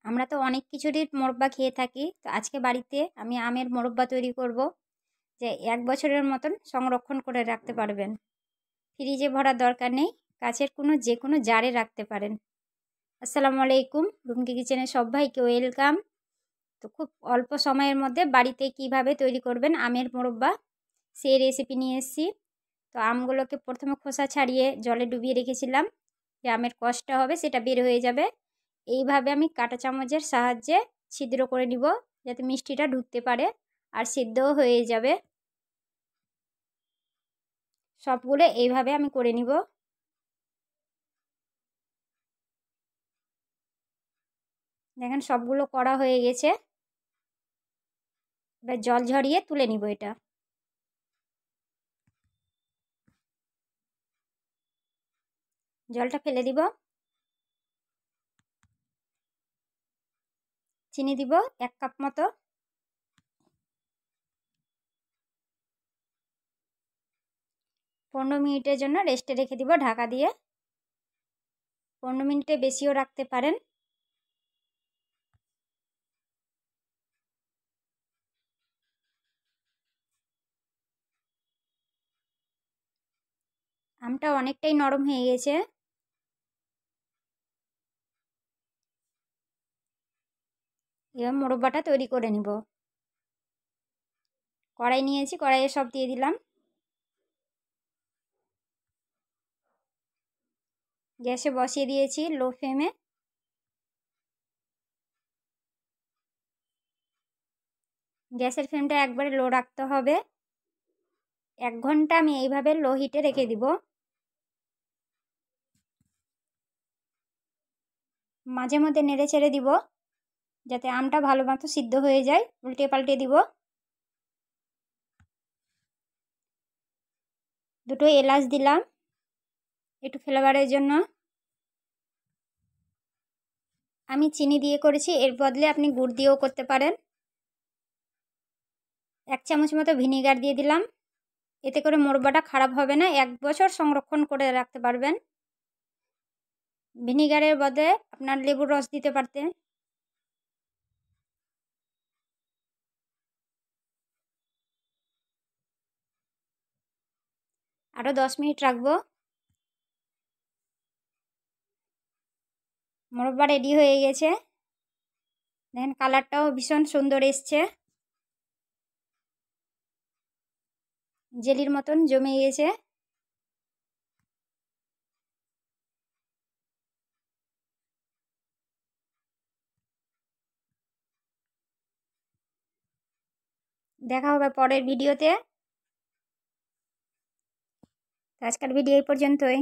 আমরা তো অনেক কিছুরই মোরব্বা খেয়ে থাকি। তো আজকে বাড়িতে আমি আমের মোরব্বা তৈরি করব, যে ১ বছরের মতন সংরক্ষণ করে রাখতে পারবেন। ফ্রিজে ভরার দরকার নেই, কাচের যেকোনো জারে রাখতে পারেন। আসসালামু আলাইকুম, রুমকি কিচেনে সব্বাইকে ওয়েলকাম। তো খুব অল্প সময়ের মধ্যে বাড়িতে কিভাবে তৈরি করবেন আমের মোরব্বা, সেই রেসিপি নিয়ে এসেছি। তো আমগুলোকে প্রথমে খোসা ছাড়িয়ে জলে ডুবিয়ে রেখেছিলাম, যে আমের কষটা হবে সেটা বের হয়ে যাবে। এইভাবে আমি কাঁটা চামচের সাহায্যে ছিদ্র করে নিব, যাতে মিষ্টিটা ঢুকতে পারে আর সিদ্ধও হয়ে যাবে। সবগুলো এইভাবে আমি করে নিব। দেখেন সবগুলো করা হয়ে গেছে। এবার জল ঝরিয়ে তুলে নিব এটা। জলটা ফেলে দিব। চিনি দিব 1 কাপ মতো। পনেরো মিনিটের জন্য রেস্টে রেখে দিব ঢাকা দিয়ে। 15 মিনিটে বেশিও রাখতে পারেন। আমটা অনেকটাই নরম হয়ে গেছে। এবার মোরব্বাটা তৈরি করে নিব। কড়াই নিয়েছি, কড়াইয়ে সব দিয়ে দিলাম। গ্যাসে বসিয়ে দিয়েছি লো ফ্লেমে। গ্যাসের ফ্লেমটা একবারে লো রাখতে হবে। 1 ঘন্টা আমি এইভাবে লো হিটে রেখে দিব। মাঝে মধ্যে নেড়ে ছেড়ে দিব, যাতে আমটা ভালো মতো সিদ্ধ হয়ে যায়। উল্টে পাল্টে দিব। 2টো এলাচ দিলাম একটু ফ্লেভারের জন্য। আমি চিনি দিয়ে করেছি, এর বদলে আপনি গুড় দিয়েও করতে পারেন। 1 চামচ মতো ভিনিগার দিয়ে দিলাম। এতে করে মোরব্বাটা খারাপ হবে না, 1 বছর সংরক্ষণ করে রাখতে পারবেন। ভিনিগারের বদলে আপনার লেবুর রস দিতে পারতেন। আরও 10 মিনিট রাখবো। মোরব্বা রেডি হয়ে গেছে। দেখেন কালারটাও ভীষণ সুন্দর এসছে, জেলির মতন জমে গেছে। দেখা হবে পরের ভিডিওতে। আজকের ভিডিও এই পর্যন্তই।